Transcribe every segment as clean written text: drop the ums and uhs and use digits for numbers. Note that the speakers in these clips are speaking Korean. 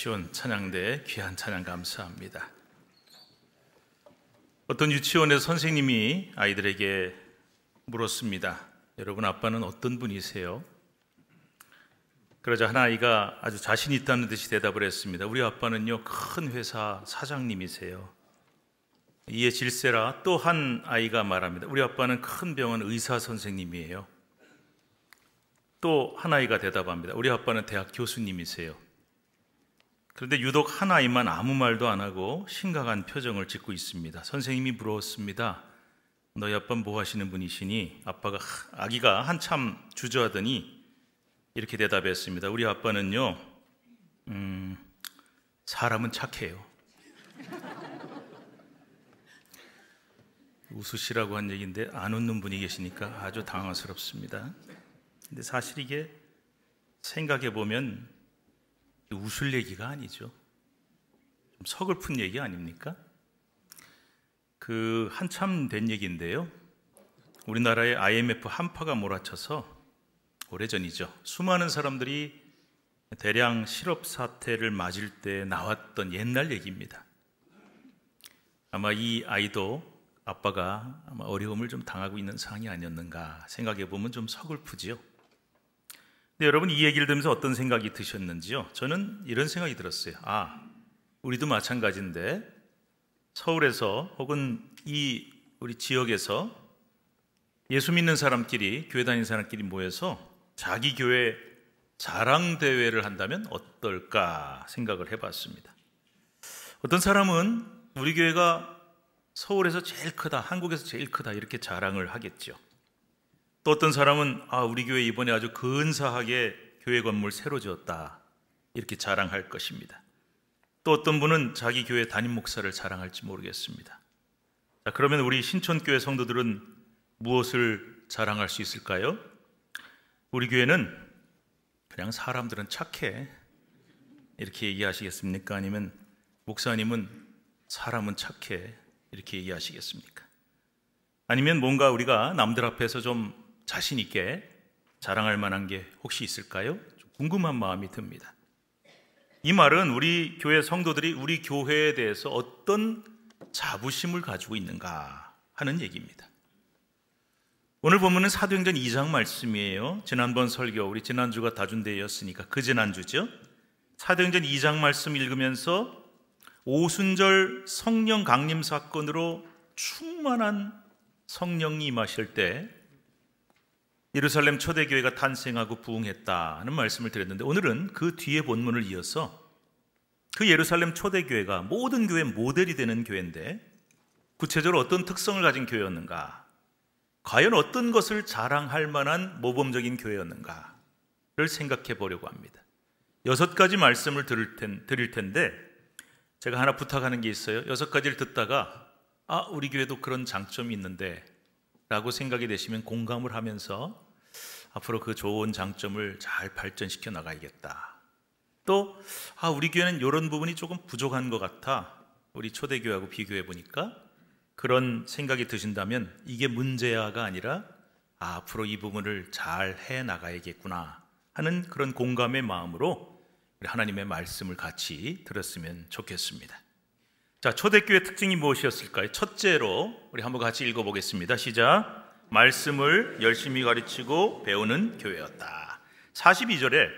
유치원 찬양대 귀한 찬양 감사합니다. 어떤 유치원에서 선생님이 아이들에게 물었습니다. 여러분, 아빠는 어떤 분이세요? 그러자 한 아이가 아주 자신 있다는 듯이 대답을 했습니다. 우리 아빠는요, 큰 회사 사장님이세요. 이에 질세라 또 한 아이가 말합니다. 우리 아빠는 큰 병원 의사 선생님이에요. 또 한 아이가 대답합니다. 우리 아빠는 대학 교수님이세요. 그런데 유독 한 아이만 아무 말도 안 하고 심각한 표정을 짓고 있습니다. 선생님이 물었습니다. 너희 아빠 뭐 하시는 분이시니? 아기가 한참 주저하더니 이렇게 대답했습니다. 우리 아빠는요, 사람은 착해요. 웃으시라고 한 얘기인데 안 웃는 분이 계시니까 아주 당황스럽습니다. 근데 사실 이게 생각해 보면 웃을 얘기가 아니죠. 좀 서글픈 얘기 아닙니까? 한참 된 얘기인데요. 우리나라에 IMF 한파가 몰아쳐서 오래전이죠. 수많은 사람들이 대량 실업 사태를 맞을 때 나왔던 옛날 얘기입니다. 아마 이 아이도 아빠가 아마 어려움을 좀 당하고 있는 상황이 아니었는가 생각해 보면 좀 서글프지요. 근데 여러분, 이 얘기를 들으면서 어떤 생각이 드셨는지요? 저는 이런 생각이 들었어요. 우리도 마찬가지인데 서울에서 혹은 우리 지역에서 예수 믿는 사람끼리, 교회 다니는 사람끼리 모여서 자기 교회 자랑대회를 한다면 어떨까 생각을 해봤습니다. 어떤 사람은 우리 교회가 서울에서 제일 크다, 한국에서 제일 크다 이렇게 자랑을 하겠죠. 또 어떤 사람은 우리 교회 이번에 아주 근사하게 교회 건물 새로 지었다 이렇게 자랑할 것입니다. 또 어떤 분은 자기 교회 담임 목사를 자랑할지 모르겠습니다. 자, 그러면 우리 신촌교회 성도들은 무엇을 자랑할 수 있을까요? 우리 교회는 그냥 사람들은 착해 이렇게 얘기하시겠습니까? 아니면 목사님은 사람은 착해 이렇게 얘기하시겠습니까? 아니면 뭔가 우리가 남들 앞에서 좀 자신 있게 자랑할 만한 게 혹시 있을까요? 좀 궁금한 마음이 듭니다. 이 말은 우리 교회 성도들이 우리 교회에 대해서 어떤 자부심을 가지고 있는가 하는 얘기입니다. 오늘 본문은 사도행전 2장 말씀이에요. 지난번 설교, 우리 지난주가 다준대였으니까 그 지난주죠. 사도행전 2장 말씀 읽으면서 오순절 성령 강림 사건으로 충만한 성령이 임하실 때 예루살렘 초대교회가 탄생하고 부흥했다는 말씀을 드렸는데, 오늘은 그 뒤에 본문을 이어서 그 예루살렘 초대교회가 모든 교회 모델이 되는 교회인데 구체적으로 어떤 특성을 가진 교회였는가, 과연 어떤 것을 자랑할 만한 모범적인 교회였는가를 생각해 보려고 합니다. 6가지 말씀을 드릴 텐데 제가 하나 부탁하는 게 있어요. 6가지를 듣다가 우리 교회도 그런 장점이 있는데 라고 생각이 되시면 공감을 하면서 앞으로 그 좋은 장점을 잘 발전시켜 나가야겠다. 또 우리 교회는 이런 부분이 조금 부족한 것 같아, 우리 초대교회하고 비교해 보니까, 그런 생각이 드신다면 이게 문제야가 아니라 앞으로 이 부분을 잘 해 나가야겠구나 하는 그런 공감의 마음으로 우리 하나님의 말씀을 같이 들었으면 좋겠습니다. 자, 초대교회 특징이 무엇이었을까요? 첫째로 우리 한번 같이 읽어보겠습니다. 시작. 말씀을 열심히 가르치고 배우는 교회였다. 42절에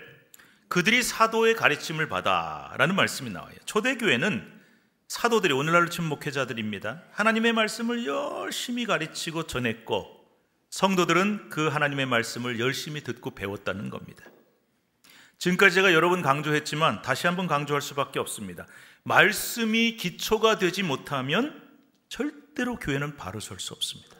그들이 사도의 가르침을 받아 라는 말씀이 나와요. 초대교회는 사도들이, 오늘날로 치면 목회자들입니다. 하나님의 말씀을 열심히 가르치고 전했고 성도들은 그 하나님의 말씀을 열심히 듣고 배웠다는 겁니다. 지금까지 제가 여러 번 강조했지만 다시 한번 강조할 수밖에 없습니다. 말씀이 기초가 되지 못하면 절대로 교회는 바로 설 수 없습니다.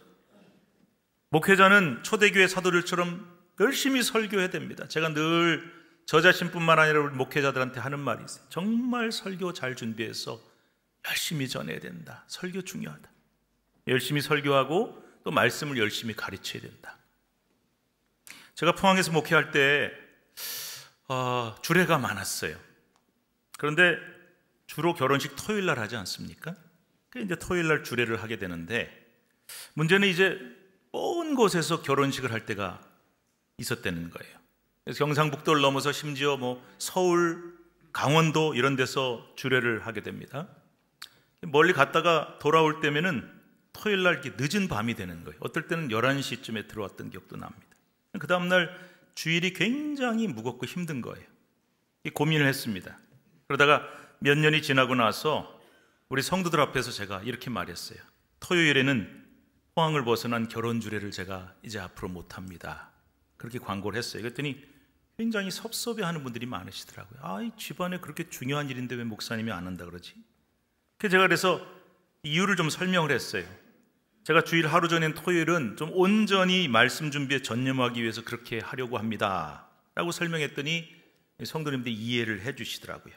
목회자는 초대교회 사도들처럼 열심히 설교해야 됩니다. 제가 늘 저 자신뿐만 아니라 우리 목회자들한테 하는 말이 있어요. 정말 설교 잘 준비해서 열심히 전해야 된다. 설교 중요하다. 열심히 설교하고 또 말씀을 열심히 가르쳐야 된다. 제가 포항에서 목회할 때 주례가 많았어요. 그런데 주로 결혼식 토요일 날 하지 않습니까? 이제 토요일 날 주례를 하게 되는데, 문제는 이제 먼 곳에서 결혼식을 할 때가 있었다는 거예요. 그래서 경상북도를 넘어서 심지어 서울, 강원도 이런 데서 주례를 하게 됩니다. 멀리 갔다가 돌아올 때면은 토요일 날 이렇게 늦은 밤이 되는 거예요. 어떨 때는 11시쯤에 들어왔던 기억도 납니다. 그 다음날 주일이 굉장히 무겁고 힘든 거예요. 고민을 했습니다. 그러다가 몇 년이 지나고 나서 우리 성도들 앞에서 제가 이렇게 말했어요. 토요일에는 포항을 벗어난 결혼 주례를 제가 이제 앞으로 못합니다. 그렇게 광고를 했어요. 그랬더니 굉장히 섭섭해하는 분들이 많으시더라고요. 이 집안에 그렇게 중요한 일인데 왜 목사님이 안 한다 그러지? 제가 그래서 이유를 좀 설명을 했어요. 제가 주일 하루 전인 토요일은 좀 온전히 말씀 준비에 전념하기 위해서 그렇게 하려고 합니다 라고 설명했더니 성도님들이 이해를 해 주시더라고요.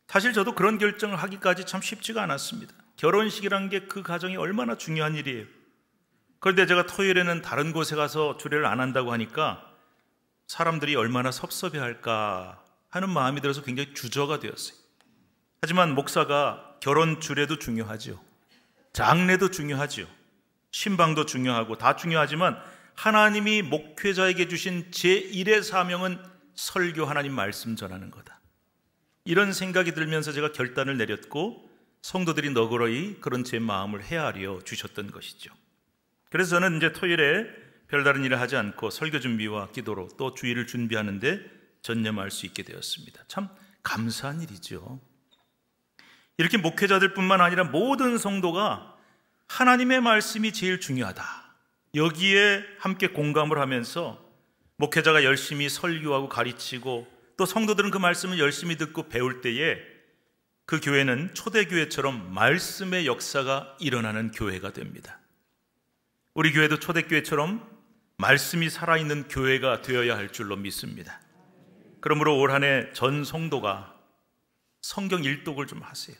사실 저도 그런 결정을 하기까지 참 쉽지가 않았습니다. 결혼식이란 게 그 가정이 얼마나 중요한 일이에요. 그런데 제가 토요일에는 다른 곳에 가서 주례를 안 한다고 하니까 사람들이 얼마나 섭섭해할까 하는 마음이 들어서 굉장히 주저가 되었어요. 하지만 목사가 결혼 주례도 중요하죠. 장례도 중요하죠. 신방도 중요하고 다 중요하지만 하나님이 목회자에게 주신 제1의 사명은 설교 하나님 말씀 전하는 거다. 이런 생각이 들면서 제가 결단을 내렸고 성도들이 너그러이 그런 제 마음을 헤아려 주셨던 것이죠. 그래서 저는 이제 토요일에 별다른 일을 하지 않고 설교 준비와 기도로 또 주일을 준비하는데 전념할 수 있게 되었습니다. 참 감사한 일이죠. 이렇게 목회자들뿐만 아니라 모든 성도가 하나님의 말씀이 제일 중요하다. 여기에 함께 공감을 하면서 목회자가 열심히 설교하고 가르치고 또 성도들은 그 말씀을 열심히 듣고 배울 때에 그 교회는 초대교회처럼 말씀의 역사가 일어나는 교회가 됩니다. 우리 교회도 초대교회처럼 말씀이 살아있는 교회가 되어야 할 줄로 믿습니다. 그러므로 올 한 해 전 성도가 성경 일독을 좀 하세요.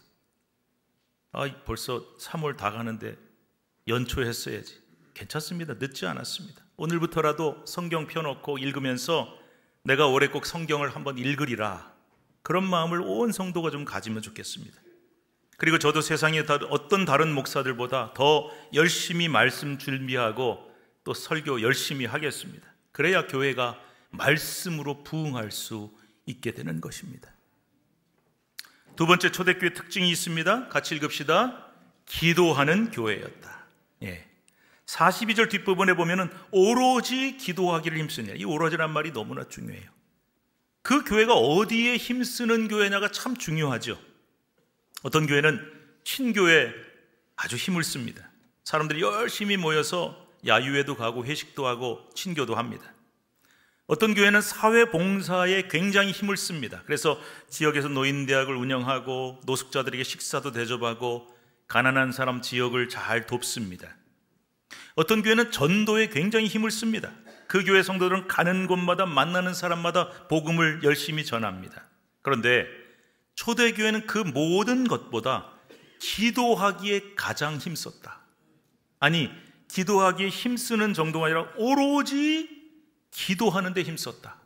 벌써 3월 다 가는데 연초했어야지. 괜찮습니다. 늦지 않았습니다. 오늘부터라도 성경 펴놓고 읽으면서 내가 올해 꼭 성경을 한번 읽으리라, 그런 마음을 온 성도가 좀 가지면 좋겠습니다. 그리고 저도 세상에 어떤 다른 목사들보다 더 열심히 말씀 준비하고 또 설교 열심히 하겠습니다. 그래야 교회가 말씀으로 부흥할 수 있게 되는 것입니다. 두 번째 초대교회 특징이 있습니다. 같이 읽읍시다. 기도하는 교회였다. 42절 뒷부분에 보면은 오로지 기도하기를 힘쓰냐. 이 오로지란 말이 너무나 중요해요. 그 교회가 어디에 힘쓰는 교회냐가 참 중요하죠. 어떤 교회는 친교에 아주 힘을 씁니다. 사람들이 열심히 모여서 야유회도 가고 회식도 하고 친교도 합니다. 어떤 교회는 사회봉사에 굉장히 힘을 씁니다. 그래서 지역에서 노인대학을 운영하고 노숙자들에게 식사도 대접하고 가난한 사람 지역을 잘 돕습니다. 어떤 교회는 전도에 굉장히 힘을 씁니다. 그 교회 성도들은 가는 곳마다 만나는 사람마다 복음을 열심히 전합니다. 그런데 초대교회는 그 모든 것보다 기도하기에 가장 힘썼다. 아니, 기도하기에 힘쓰는 정도가 아니라 오로지 기도하는 데 힘썼다.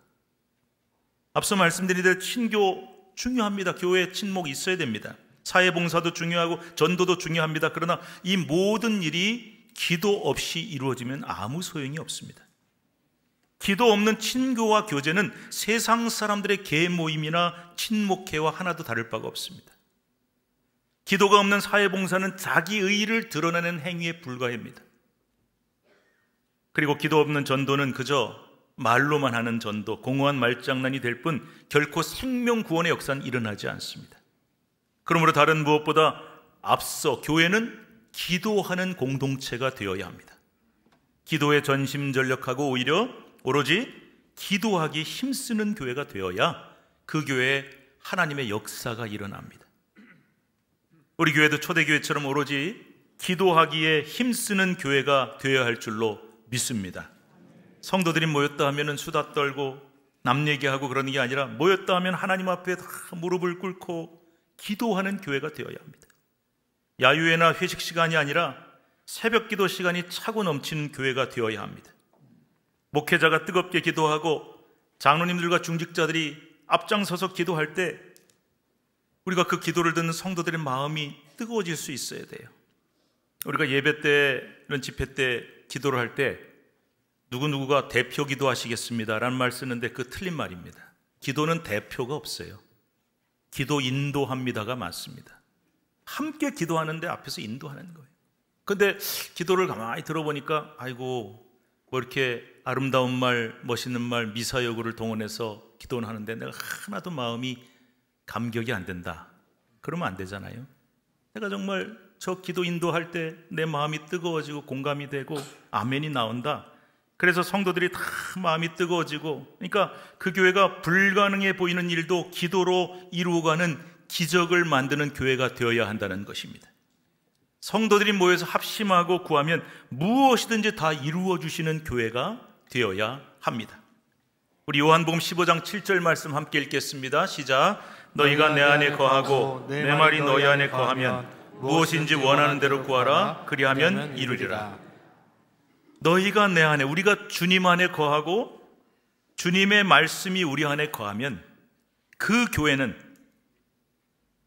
앞서 말씀드린 대로 친교 중요합니다. 교회에 친목이 있어야 됩니다. 사회봉사도 중요하고 전도도 중요합니다. 그러나 이 모든 일이 기도 없이 이루어지면 아무 소용이 없습니다. 기도 없는 친교와 교제는 세상 사람들의 개 모임이나 친목회와 하나도 다를 바가 없습니다. 기도가 없는 사회봉사는 자기 의의를 드러내는 행위에 불과합니다. 그리고 기도 없는 전도는 그저 말로만 하는 전도, 공허한 말장난이 될 뿐 결코 생명 구원의 역사는 일어나지 않습니다. 그러므로 다른 무엇보다 앞서 교회는 기도하는 공동체가 되어야 합니다. 기도에 전심전력하고 오로지 기도하기에 힘쓰는 교회가 되어야 그 교회에 하나님의 역사가 일어납니다. 우리 교회도 초대교회처럼 오로지 기도하기에 힘쓰는 교회가 되어야 할 줄로 믿습니다. 성도들이 모였다 하면 수다 떨고 남 얘기하고 그러는 게 아니라 모였다 하면 하나님 앞에 다 무릎을 꿇고 기도하는 교회가 되어야 합니다. 야유회나 회식 시간이 아니라 새벽 기도 시간이 차고 넘치는 교회가 되어야 합니다. 목회자가 뜨겁게 기도하고 장로님들과 중직자들이 앞장서서 기도할 때 우리가 그 기도를 듣는 성도들의 마음이 뜨거워질 수 있어야 돼요. 우리가 예배 때, 이런 집회 때 기도를 할 때 누구누구가 대표 기도하시겠습니다 라는 말 쓰는데 그 틀린 말입니다. 기도는 대표가 없어요. 기도 인도합니다가 맞습니다. 함께 기도하는데 앞에서 인도하는 거예요. 근데 기도를 가만히 들어보니까 아이고 뭐 이렇게 아름다운 말, 멋있는 말, 미사여구를 동원해서 기도는 하는데 내가 하나도 마음이 감격이 안 된다. 그러면 안 되잖아요. 내가 정말 저 기도 인도할 때 내 마음이 뜨거워지고 공감이 되고 아멘이 나온다. 그래서 성도들이 다 마음이 뜨거워지고, 그러니까 그 교회가 불가능해 보이는 일도 기도로 이루어가는 기적을 만드는 교회가 되어야 한다는 것입니다. 성도들이 모여서 합심하고 구하면 무엇이든지 다 이루어 주시는 교회가 되어야 합니다. 우리 요한복음 15장 7절 말씀 함께 읽겠습니다. 시작. 너희가 내 안에 거하고 내 말이 너희 안에 거하면 무엇인지 원하는 대로 구하라. 그리하면 이루리라. 너희가 내 안에, 우리가 주님 안에 거하고 주님의 말씀이 우리 안에 거하면 그 교회는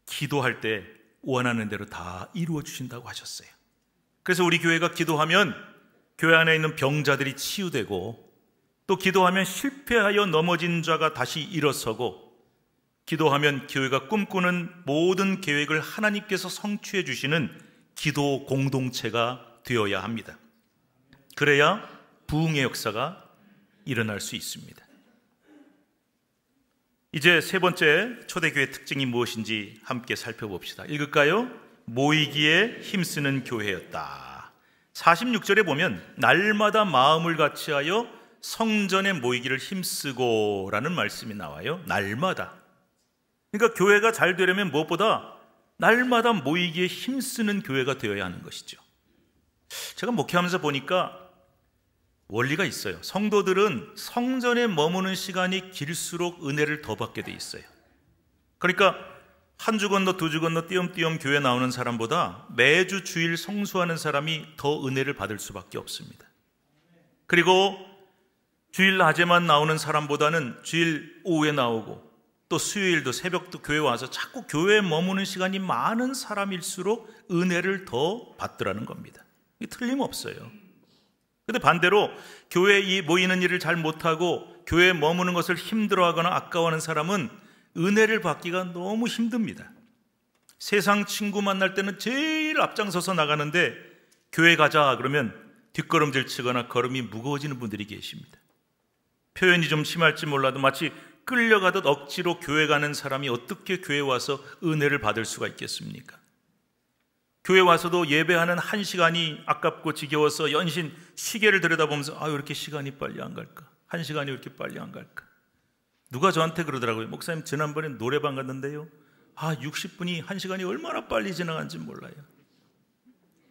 기도할 때 원하는 대로 다 이루어 주신다고 하셨어요. 그래서 우리 교회가 기도하면 교회 안에 있는 병자들이 치유되고, 또 기도하면 실패하여 넘어진 자가 다시 일어서고, 기도하면 교회가 꿈꾸는 모든 계획을 하나님께서 성취해 주시는 기도 공동체가 되어야 합니다. 그래야 부흥의 역사가 일어날 수 있습니다. 이제 세 번째 초대교회 특징이 무엇인지 함께 살펴봅시다. 읽을까요? 모이기에 힘쓰는 교회였다. 46절에 보면 날마다 마음을 같이하여 성전에 모이기를 힘쓰고 라는 말씀이 나와요. 날마다. 그러니까 교회가 잘 되려면 무엇보다 날마다 모이기에 힘쓰는 교회가 되어야 하는 것이죠. 제가 목회하면서 보니까 원리가 있어요. 성도들은 성전에 머무는 시간이 길수록 은혜를 더 받게 돼 있어요. 그러니까 한 주 건너 두 주 건너 띄엄띄엄 교회 나오는 사람보다 매주 주일 성수하는 사람이 더 은혜를 받을 수밖에 없습니다. 그리고 주일 낮에만 나오는 사람보다는 주일 오후에 나오고 또 수요일도 새벽도 교회 와서 자꾸 교회에 머무는 시간이 많은 사람일수록 은혜를 더 받더라는 겁니다. 이게 틀림없어요. 근데 반대로 교회에 이 모이는 일을 잘 못하고 교회에 머무는 것을 힘들어하거나 아까워하는 사람은 은혜를 받기가 너무 힘듭니다. 세상 친구 만날 때는 제일 앞장서서 나가는데 교회 가자 그러면 뒷걸음질 치거나 걸음이 무거워지는 분들이 계십니다. 표현이 좀 심할지 몰라도 마치 끌려가듯 억지로 교회 가는 사람이 어떻게 교회에 와서 은혜를 받을 수가 있겠습니까? 교회 와서도 예배하는 한 시간이 아깝고 지겨워서 연신 시계를 들여다보면서 왜 이렇게 시간이 빨리 안 갈까? 한 시간이 왜 이렇게 빨리 안 갈까? 누가 저한테 그러더라고요. 목사님 지난번에 노래방 갔는데요 60분이 한 시간이 얼마나 빨리 지나간지 몰라요.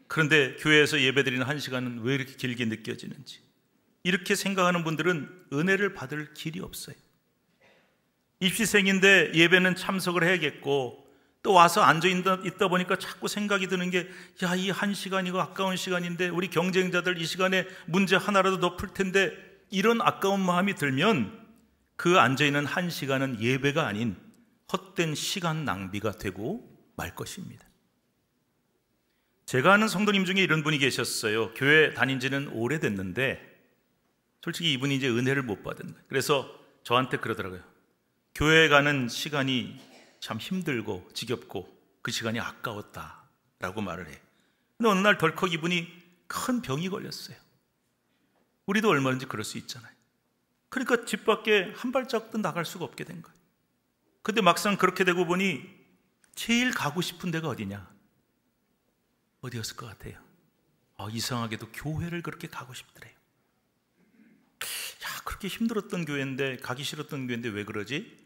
그런데 교회에서 예배드리는 한 시간은 왜 이렇게 길게 느껴지는지, 이렇게 생각하는 분들은 은혜를 받을 길이 없어요. 입시생인데 예배는 참석을 해야겠고 또 와서 앉아있다 보니까 자꾸 생각이 드는 게 이 한 시간이고 아까운 시간인데 우리 경쟁자들 이 시간에 문제 하나라도 더 풀 텐데, 이런 아까운 마음이 들면 그 앉아있는 한 시간은 예배가 아닌 헛된 시간 낭비가 되고 말 것입니다. 제가 아는 성도님 중에 이런 분이 계셨어요. 교회 다닌 지는 오래됐는데 솔직히 이분이 이제 은혜를 못 받은 거예요. 그래서 저한테 그러더라고요. 교회 가는 시간이 참 힘들고 지겹고 그 시간이 아까웠다라고 말을 해요. 근데 어느 날 덜컥 이분이 큰 병이 걸렸어요. 우리도 얼마든지 그럴 수 있잖아요. 그러니까 집 밖에 한 발짝도 나갈 수가 없게 된 거예요. 근데 막상 그렇게 되고 보니 제일 가고 싶은 데가 어디냐? 어디였을 것 같아요? 이상하게도 교회를 그렇게 가고 싶더래요. 그렇게 힘들었던 교회인데, 가기 싫었던 교회인데 왜 그러지?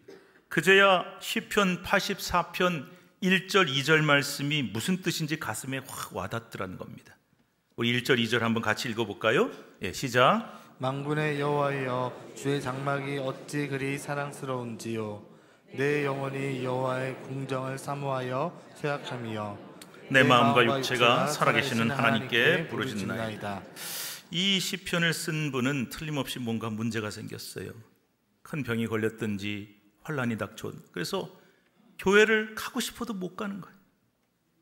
그제야 시편 84편 1절 2절 말씀이 무슨 뜻인지 가슴에 확 와닿더라는 겁니다. 우리 1절 2절 한번 같이 읽어볼까요? 시작. 만군의 여호와여, 주의 장막이 어찌 그리 사랑스러운지요. 내 영혼이 여호와의 궁정을 사모하여 쇠약함이여. 내 마음과 육체가 살아계시는 하나님께 부르짖나이다. 이 시편을 쓴 분은 틀림없이 뭔가 문제가 생겼어요. 큰 병이 걸렸든지 환란이 닥쳐온. 그래서 교회를 가고 싶어도 못 가는 거예요.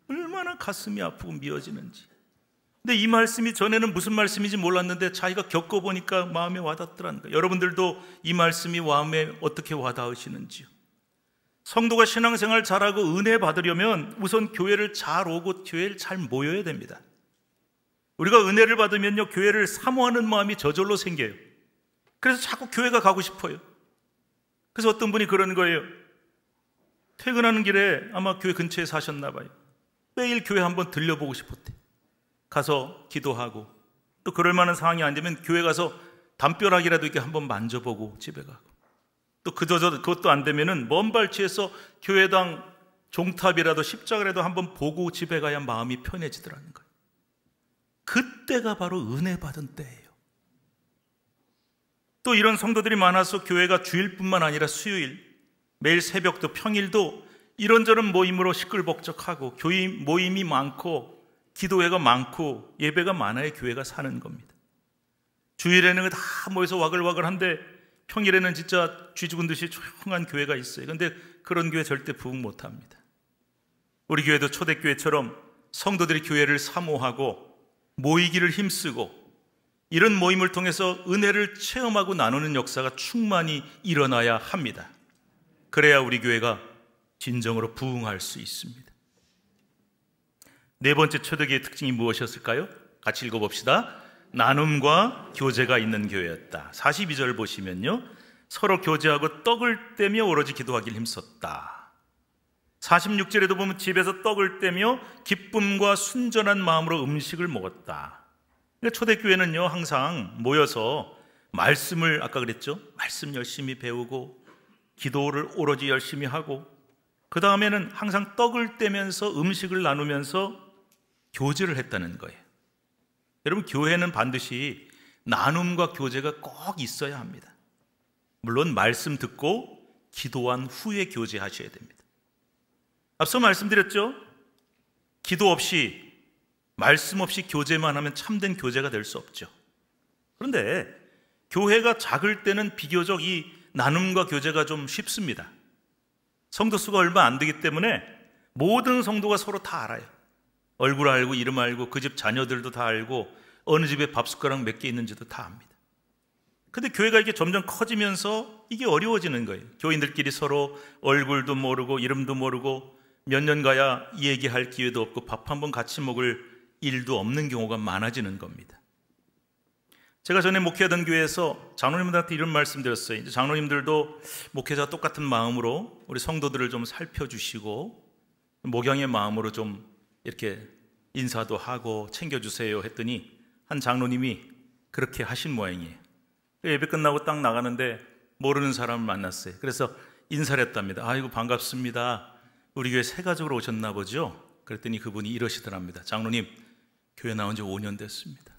얼마나 가슴이 아프고 미어지는지. 근데 이 말씀이 전에는 무슨 말씀인지 몰랐는데 자기가 겪어보니까 마음에 와닿더라는 거예요. 여러분들도 이 말씀이 마음에 어떻게 와닿으시는지요? 성도가 신앙생활 잘하고 은혜 받으려면 우선 교회를 잘 오고 교회를 잘 모여야 됩니다. 우리가 은혜를 받으면요, 교회를 사모하는 마음이 저절로 생겨요. 그래서 자꾸 교회가 가고 싶어요. 그래서 어떤 분이 그런 거예요. 퇴근하는 길에 아마 교회 근처에 사셨나 봐요. 매일 교회 한번 들려보고 싶었대. 가서 기도하고, 또 그럴 만한 상황이 안 되면 교회 가서 담벼락이라도 이렇게 한번 만져보고 집에 가고, 또 그것도 안 되면은 먼 발치에서 교회당 종탑이라도 십자가라도 한번 보고 집에 가야 마음이 편해지더라는 거예요. 그때가 바로 은혜 받은 때예요. 또 이런 성도들이 많아서 교회가 주일뿐만 아니라 수요일, 매일 새벽도 평일도 이런저런 모임으로 시끌벅적하고 교회 모임이 많고 기도회가 많고 예배가 많아야 교회가 사는 겁니다. 주일에는 다 모여서 와글와글한데 평일에는 진짜 쥐 죽은 듯이 조용한 교회가 있어요. 그런데 그런 교회 절대 부흥 못합니다. 우리 교회도 초대교회처럼 성도들이 교회를 사모하고 모이기를 힘쓰고 이런 모임을 통해서 은혜를 체험하고 나누는 역사가 충만히 일어나야 합니다. 그래야 우리 교회가 진정으로 부흥할 수 있습니다. 네 번째 초대교회의 특징이 무엇이었을까요? 같이 읽어봅시다. 나눔과 교제가 있는 교회였다. 42절 보시면요, 서로 교제하고 떡을 떼며 오로지 기도하기를 힘썼다. 46절에도 보면 집에서 떡을 떼며 기쁨과 순전한 마음으로 음식을 먹었다. 그러니까 초대교회는요, 항상 모여서 말씀을, 아까 그랬죠, 말씀 열심히 배우고 기도를 오로지 열심히 하고, 그 다음에는 항상 떡을 떼면서 음식을 나누면서 교제를 했다는 거예요. 여러분, 교회는 반드시 나눔과 교제가 꼭 있어야 합니다. 물론 말씀 듣고 기도한 후에 교제하셔야 됩니다. 앞서 말씀드렸죠? 기도 없이, 말씀 없이 교제만 하면 참된 교제가 될 수 없죠. 그런데 교회가 작을 때는 비교적 이 나눔과 교제가 좀 쉽습니다. 성도 수가 얼마 안 되기 때문에 모든 성도가 서로 다 알아요. 얼굴 알고 이름 알고 그 집 자녀들도 다 알고 어느 집에 밥 숟가락 몇 개 있는지도 다 압니다. 근데 교회가 이게 점점 커지면서 이게 어려워지는 거예요. 교인들끼리 서로 얼굴도 모르고 이름도 모르고 몇 년 가야 이 얘기할 기회도 없고 밥 한번 같이 먹을 일도 없는 경우가 많아지는 겁니다. 제가 전에 목회하던 교회에서 장로님들한테 이런 말씀 드렸어요. 이제 장로님들도 목회자와 똑같은 마음으로 우리 성도들을 좀 살펴주시고 목양의 마음으로 좀 이렇게 인사도 하고 챙겨주세요 했더니 한 장로님이 그렇게 하신 모양이에요. 예배 끝나고 딱 나가는데 모르는 사람을 만났어요. 그래서 인사를 했답니다. 아이고 반갑습니다. 우리 교회 새 가족으로 오셨나 보죠? 그랬더니 그분이 이러시더랍니다. 장로님, 교회 나온 지 5년 됐습니다.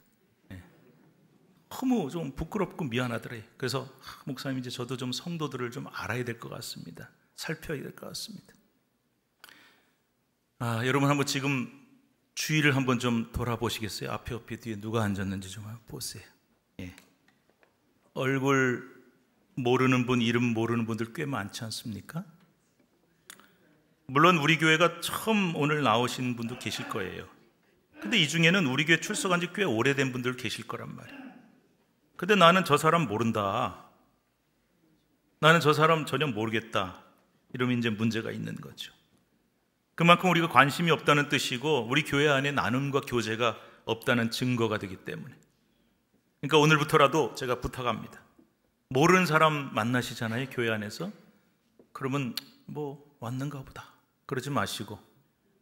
너무 좀 부끄럽고 미안하더래요. 그래서 목사님, 이제 저도 좀 성도들을 좀 알아야 될 것 같습니다. 살펴야 될 것 같습니다. 여러분 한번 지금 주위를 한번 좀 돌아보시겠어요? 앞에 옆에 뒤에 누가 앉았는지 좀 한번 보세요. 얼굴 모르는 분, 이름 모르는 분들 꽤 많지 않습니까? 물론 우리 교회가 처음 오늘 나오신 분도 계실 거예요. 근데 이 중에는 우리 교회 출석한 지 꽤 오래된 분들 계실 거란 말이에요. 근데 나는 저 사람 모른다, 나는 저 사람 전혀 모르겠다, 이러면 이제 문제가 있는 거죠. 그만큼 우리가 관심이 없다는 뜻이고 우리 교회 안에 나눔과 교제가 없다는 증거가 되기 때문에, 그러니까 오늘부터라도 제가 부탁합니다. 모르는 사람 만나시잖아요, 교회 안에서. 그러면 뭐 왔는가 보다 그러지 마시고,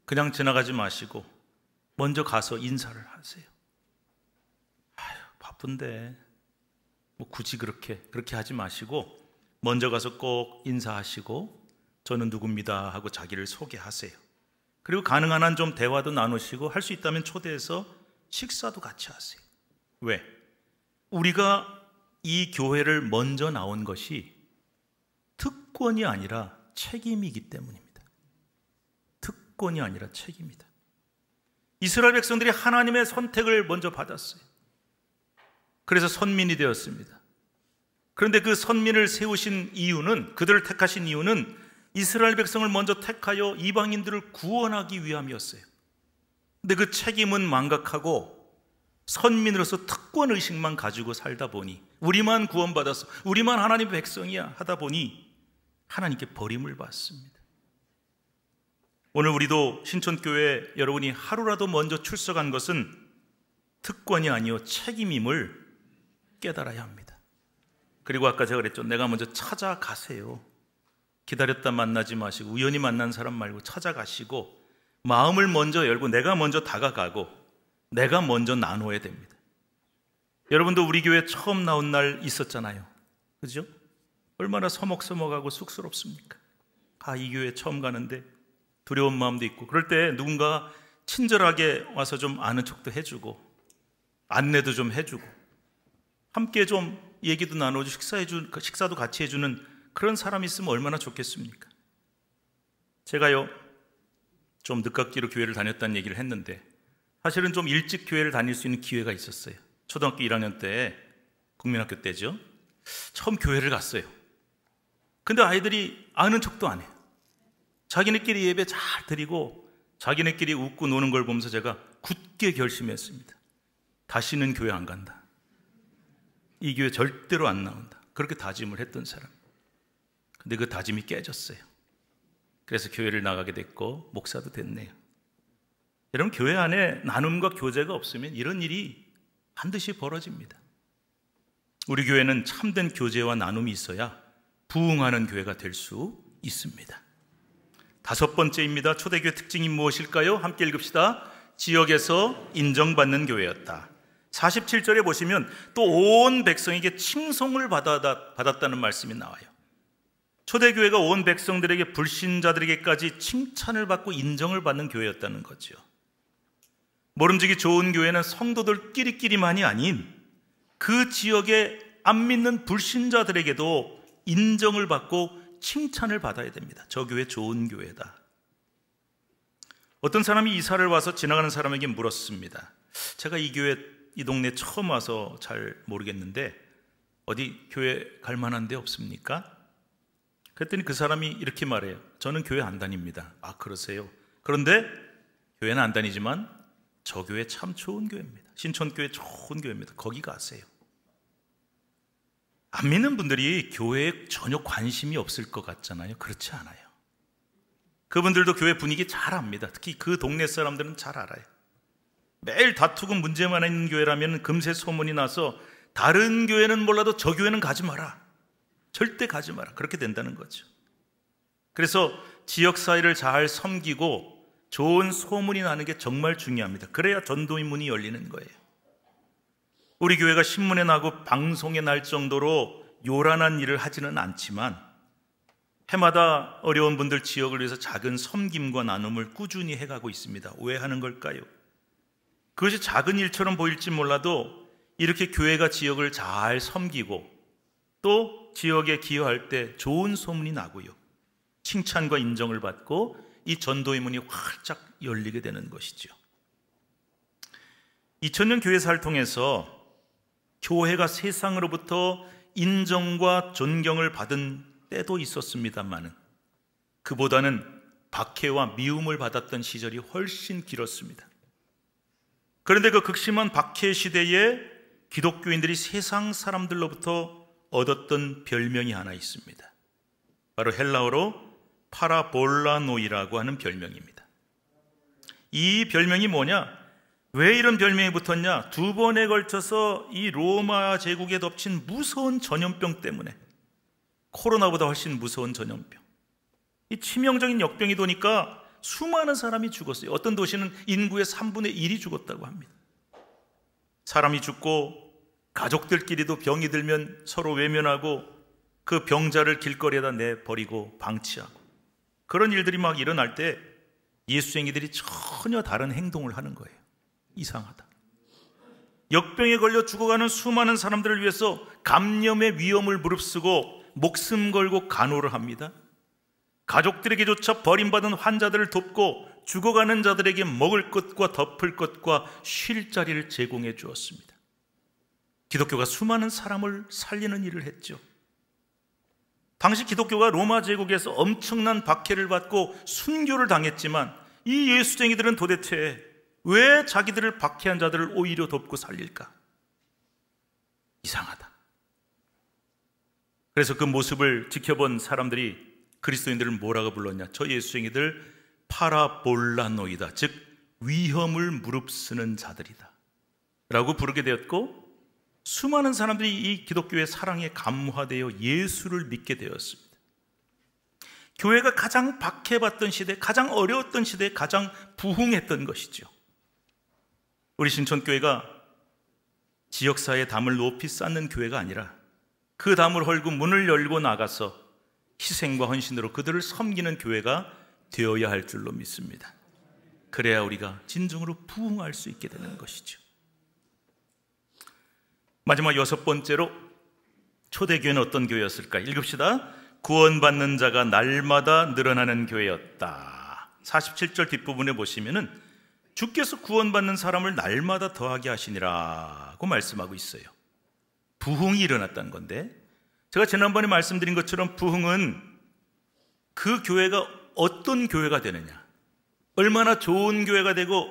그냥 지나가지 마시고 먼저 가서 인사를 하세요. 바쁜데 뭐 굳이 그렇게 하지 마시고 먼저 가서 꼭 인사하시고 저는 누굽니다 하고 자기를 소개하세요. 그리고 가능한 한 좀 대화도 나누시고 할 수 있다면 초대해서 식사도 같이 하세요. 왜? 우리가 이 교회를 먼저 나온 것이 특권이 아니라 책임이기 때문입니다. 특권이 아니라 책임이다. 이스라엘 백성들이 하나님의 선택을 먼저 받았어요. 그래서 선민이 되었습니다. 그런데 그 선민을 세우신 이유는, 그들을 택하신 이유는 이스라엘 백성을 먼저 택하여 이방인들을 구원하기 위함이었어요. 근데 그 책임은 망각하고 선민으로서 특권의식만 가지고 살다 보니, 우리만 구원받았어, 우리만 하나님의 백성이야 하다 보니 하나님께 버림을 받습니다. 오늘 우리도 신천교회 여러분이 하루라도 먼저 출석한 것은 특권이 아니요 책임임을 깨달아야 합니다. 그리고 아까 제가 그랬죠. 내가 먼저 찾아가세요. 기다렸다 만나지 마시고 우연히 만난 사람 말고 찾아가시고 마음을 먼저 열고 내가 먼저 다가가고 내가 먼저 나눠야 됩니다. 여러분도 우리 교회 처음 나온 날 있었잖아요. 그죠? 얼마나 서먹서먹하고 쑥스럽습니까? 이 교회 처음 가는데 두려운 마음도 있고, 그럴 때 누군가 친절하게 와서 좀 아는 척도 해주고 안내도 좀 해주고 함께 좀 얘기도 나눠주고 식사도 같이 해주는 그런 사람이 있으면 얼마나 좋겠습니까? 제가요 좀 늦깎이로 교회를 다녔다는 얘기를 했는데 사실은 좀 일찍 교회를 다닐 수 있는 기회가 있었어요. 초등학교 1학년 때, 국민학교 때죠. 처음 교회를 갔어요. 근데 아이들이 아는 척도 안 해요. 자기네끼리 예배 잘 드리고 자기네끼리 웃고 노는 걸 보면서 제가 굳게 결심했습니다. 다시는 교회 안 간다. 이 교회 절대로 안 나온다. 그렇게 다짐을 했던 사람. 근데 그 다짐이 깨졌어요. 그래서 교회를 나가게 됐고 목사도 됐네요. 여러분, 교회 안에 나눔과 교제가 없으면 이런 일이 반드시 벌어집니다. 우리 교회는 참된 교제와 나눔이 있어야 부흥하는 교회가 될 수 있습니다. 5번째입니다. 초대교회 특징이 무엇일까요? 함께 읽읍시다. 지역에서 인정받는 교회였다. 47절에 보시면 또 온 백성에게 칭송을 받았다는 말씀이 나와요. 초대교회가 온 백성들에게, 불신자들에게까지 칭찬을 받고 인정을 받는 교회였다는 거죠. 모름지기 좋은 교회는 성도들끼리만이 아닌 그 지역의 안 믿는 불신자들에게도 인정을 받고 칭찬을 받아야 됩니다. 저 교회 좋은 교회다. 어떤 사람이 이사를 와서 지나가는 사람에게 물었습니다. 제가 이 교회, 이 동네 처음 와서 잘 모르겠는데 어디 교회 갈 만한 데 없습니까? 그랬더니 그 사람이 이렇게 말해요. 저는 교회 안 다닙니다. 아, 그러세요? 그런데 교회는 안 다니지만 저 교회 참 좋은 교회입니다. 신천교회 좋은 교회입니다. 거기 가세요. 안 믿는 분들이 교회에 전혀 관심이 없을 것 같잖아요. 그렇지 않아요. 그분들도 교회 분위기 잘 압니다. 특히 그 동네 사람들은 잘 알아요. 매일 다투고 문제만 있는 교회라면 금세 소문이 나서 다른 교회는 몰라도 저 교회는 가지 마라. 절대 가지 마라. 그렇게 된다는 거죠. 그래서 지역사회를 잘 섬기고 좋은 소문이 나는 게 정말 중요합니다. 그래야 전도의 문이 열리는 거예요. 우리 교회가 신문에 나고 방송에 날 정도로 요란한 일을 하지는 않지만 해마다 어려운 분들 지역을 위해서 작은 섬김과 나눔을 꾸준히 해가고 있습니다. 왜 하는 걸까요? 그것이 작은 일처럼 보일지 몰라도 이렇게 교회가 지역을 잘 섬기고 또 지역에 기여할 때 좋은 소문이 나고요, 칭찬과 인정을 받고 이 전도의 문이 활짝 열리게 되는 것이죠. 2000년 교회사를 통해서 교회가 세상으로부터 인정과 존경을 받은 때도 있었습니다만 그보다는 박해와 미움을 받았던 시절이 훨씬 길었습니다. 그런데 그 극심한 박해 시대에 기독교인들이 세상 사람들로부터 얻었던 별명이 하나 있습니다. 바로 헬라어로 파라볼라노이라고 하는 별명입니다. 이 별명이 뭐냐? 왜 이런 별명이 붙었냐? 2번에 걸쳐서 이 로마 제국에 덮친 무서운 전염병 때문에, 코로나보다 훨씬 무서운 전염병, 이 치명적인 역병이 도니까 수많은 사람이 죽었어요. 어떤 도시는 인구의 3분의 1이 죽었다고 합니다. 사람이 죽고 가족들끼리도 병이 들면 서로 외면하고 그 병자를 길거리에다 내버리고 방치하고, 그런 일들이 막 일어날 때 예수쟁이들이 전혀 다른 행동을 하는 거예요. 이상하다. 역병에 걸려 죽어가는 수많은 사람들을 위해서 감염의 위험을 무릅쓰고 목숨 걸고 간호를 합니다. 가족들에게조차 버림받은 환자들을 돕고 죽어가는 자들에게 먹을 것과 덮을 것과 쉴 자리를 제공해 주었습니다. 기독교가 수많은 사람을 살리는 일을 했죠. 당시 기독교가 로마 제국에서 엄청난 박해를 받고 순교를 당했지만 이 예수쟁이들은 도대체 왜 자기들을 박해한 자들을 오히려 돕고 살릴까? 이상하다. 그래서 그 모습을 지켜본 사람들이 그리스도인들을 뭐라고 불렀냐? 저 예수쟁이들 파라볼라노이다, 즉 위험을 무릅쓰는 자들이다 라고 부르게 되었고, 수많은 사람들이 이 기독교의 사랑에 감화되어 예수를 믿게 되었습니다. 교회가 가장 박해받던 시대, 가장 어려웠던 시대에 가장 부흥했던 것이죠. 우리 신천교회가 지역사회의 담을 높이 쌓는 교회가 아니라 그 담을 헐고 문을 열고 나가서 희생과 헌신으로 그들을 섬기는 교회가 되어야 할 줄로 믿습니다. 그래야 우리가 진정으로 부흥할 수 있게 되는 것이죠. 마지막 6번째로 초대교회는 어떤 교회였을까? 읽읍시다. 구원받는 자가 날마다 늘어나는 교회였다. 47절 뒷부분에 보시면은 주께서 구원받는 사람을 날마다 더하게 하시니라고 말씀하고 있어요. 부흥이 일어났다는 건데, 제가 지난번에 말씀드린 것처럼 부흥은 그 교회가 어떤 교회가 되느냐, 얼마나 좋은 교회가 되고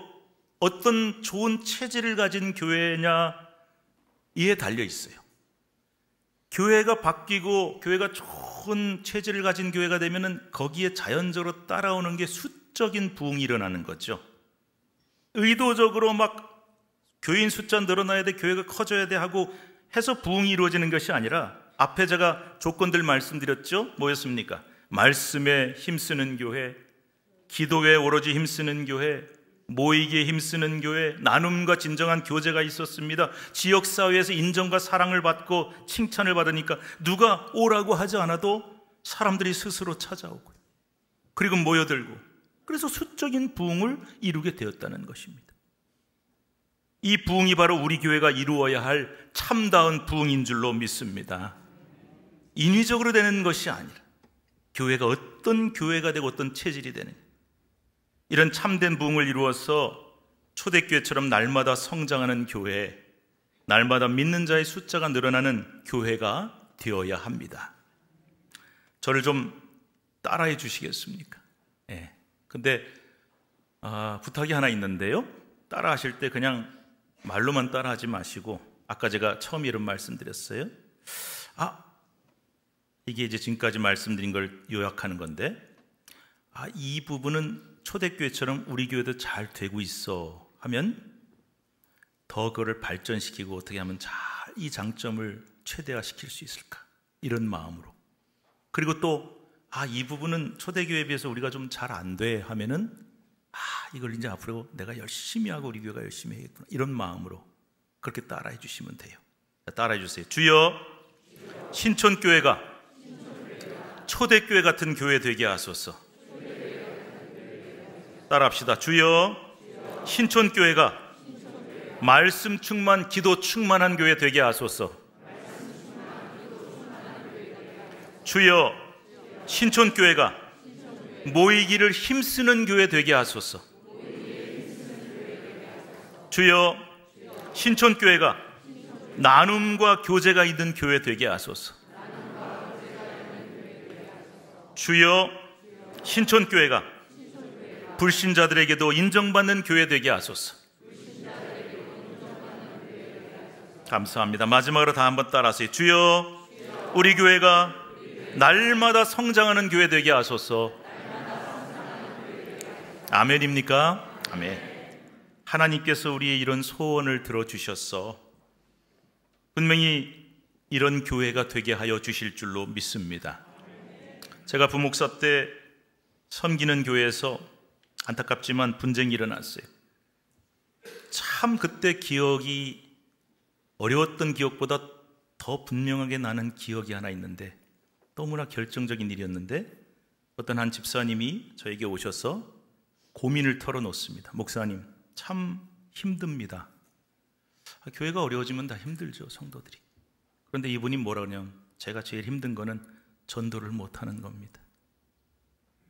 어떤 좋은 체질을 가진 교회냐 이에 달려 있어요. 교회가 바뀌고 교회가 좋은 체질을 가진 교회가 되면은 거기에 자연적으로 따라오는 게 수적인 부흥이 일어나는 거죠. 의도적으로 막 교인 숫자 늘어나야 돼, 교회가 커져야 돼 하고 해서 부흥이 이루어지는 것이 아니라, 앞에 제가 조건들 말씀드렸죠. 뭐였습니까? 말씀에 힘쓰는 교회, 기도에 오로지 힘쓰는 교회, 모이기에 힘쓰는 교회, 나눔과 진정한 교제가 있었습니다. 지역사회에서 인정과 사랑을 받고 칭찬을 받으니까 누가 오라고 하지 않아도 사람들이 스스로 찾아오고, 그리고 모여들고, 그래서 수적인 부흥을 이루게 되었다는 것입니다. 이 부흥이 바로 우리 교회가 이루어야 할 참다운 부흥인 줄로 믿습니다. 인위적으로 되는 것이 아니라 교회가 어떤 교회가 되고 어떤 체질이 되는, 이런 참된 부흥을 이루어서 초대교회처럼 날마다 성장하는 교회, 날마다 믿는 자의 숫자가 늘어나는 교회가 되어야 합니다. 저를 좀 따라해 주시겠습니까? 예. 근데 부탁이 하나 있는데요. 따라 하실 때 그냥 말로만 따라 하지 마시고, 아까 제가 처음 이런 말씀드렸어요. 이게 이제 지금까지 말씀드린 걸 요약하는 건데, 이 부분은 초대교회처럼 우리 교회도 잘 되고 있어 하면 더 그거를 발전시키고 어떻게 하면 잘 이 장점을 최대화시킬 수 있을까, 이런 마음으로. 그리고 또 이 부분은 초대교회에 비해서 우리가 좀 잘 안 돼 하면은 이걸 이제 앞으로 내가 열심히 하고 우리 교회가 열심히 해야겠구나, 이런 마음으로 그렇게 따라해 주시면 돼요. 따라해 주세요. 주여, 신천교회가 초대교회 같은 교회 되게 하소서. 따라합시다. 주여, 신천교회가 말씀 충만, 기도 충만한 교회 되게 하소서. 주여, 신천교회가 모이기를 힘쓰는 교회 되게 하소서. 주여, 신천교회가 나눔과 교제가 있는 교회 되게 하소서. 주여, 신천교회가 불신자들에게도 인정받는 교회 되게 하소서. 감사합니다. 마지막으로 다 한번 따라하세요. 주여, 우리 교회가 날마다 성장하는 교회 되게 하소서. 아멘입니까? 아멘. 하나님께서 우리의 이런 소원을 들어주셔서 분명히 이런 교회가 되게 하여 주실 줄로 믿습니다. 제가 부목사 때 섬기는 교회에서 안타깝지만 분쟁이 일어났어요. 참 그때 기억이, 어려웠던 기억보다 더 분명하게 나는 기억이 하나 있는데, 너무나 결정적인 일이었는데, 어떤 한 집사님이 저에게 오셔서 고민을 털어놓습니다. 목사님, 참 힘듭니다. 교회가 어려워지면 다 힘들죠, 성도들이. 그런데 이분이 뭐라 그러냐면, 제가 제일 힘든 거는 전도를 못하는 겁니다.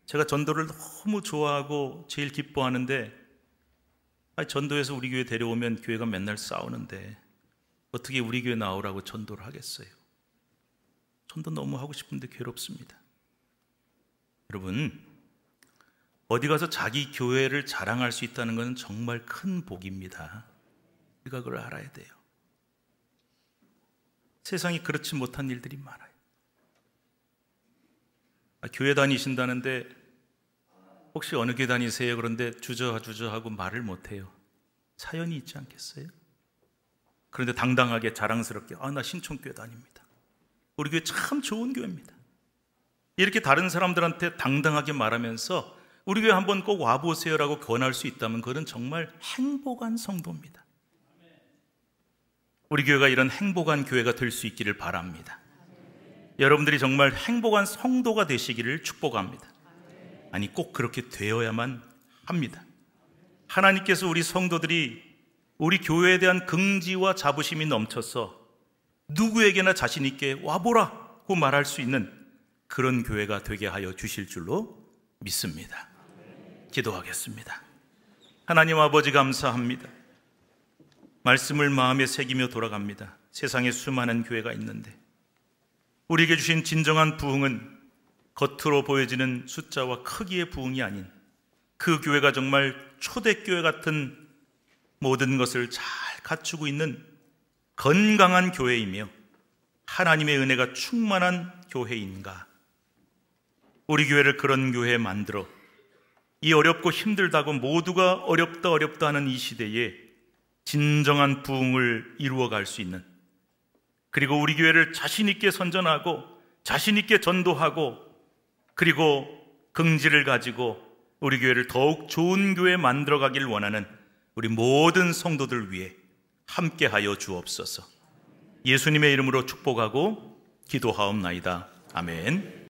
제가 전도를 너무 좋아하고 제일 기뻐하는데, 전도해서 우리 교회 데려오면 교회가 맨날 싸우는데 어떻게 우리 교회 나오라고 전도를 하겠어요? 전도 너무 하고 싶은데 괴롭습니다. 여러분, 어디 가서 자기 교회를 자랑할 수 있다는 것은 정말 큰 복입니다. 우리가 그걸 알아야 돼요. 세상에 그렇지 못한 일들이 많아요. 교회 다니신다는데 혹시 어느 교회 다니세요? 그런데 주저하고 말을 못해요. 사연이 있지 않겠어요? 그런데 당당하게 자랑스럽게 나 신촌교회 다닙니다. 우리 교회 참 좋은 교회입니다. 이렇게 다른 사람들한테 당당하게 말하면서 우리 교회 한번 꼭 와보세요라고 권할 수 있다면 그건 정말 행복한 성도입니다. 우리 교회가 이런 행복한 교회가 될 수 있기를 바랍니다. 여러분들이 정말 행복한 성도가 되시기를 축복합니다. 아니, 꼭 그렇게 되어야만 합니다. 하나님께서 우리 성도들이 우리 교회에 대한 긍지와 자부심이 넘쳐서 누구에게나 자신 있게 와보라고 말할 수 있는 그런 교회가 되게 하여 주실 줄로 믿습니다. 기도하겠습니다. 하나님 아버지, 감사합니다. 말씀을 마음에 새기며 돌아갑니다. 세상에 수많은 교회가 있는데 우리에게 주신 진정한 부흥은 겉으로 보여지는 숫자와 크기의 부흥이 아닌 그 교회가 정말 초대교회 같은 모든 것을 잘 갖추고 있는 건강한 교회이며 하나님의 은혜가 충만한 교회인가? 우리 교회를 그런 교회에 만들어 이 어렵고 힘들다고 모두가 어렵다 하는 이 시대에 진정한 부흥을 이루어갈 수 있는, 그리고 우리 교회를 자신 있게 선전하고 자신 있게 전도하고 그리고 긍지를 가지고 우리 교회를 더욱 좋은 교회에 만들어가길 원하는 우리 모든 성도들 위해 함께하여 주옵소서. 예수님의 이름으로 축복하고 기도하옵나이다. 아멘.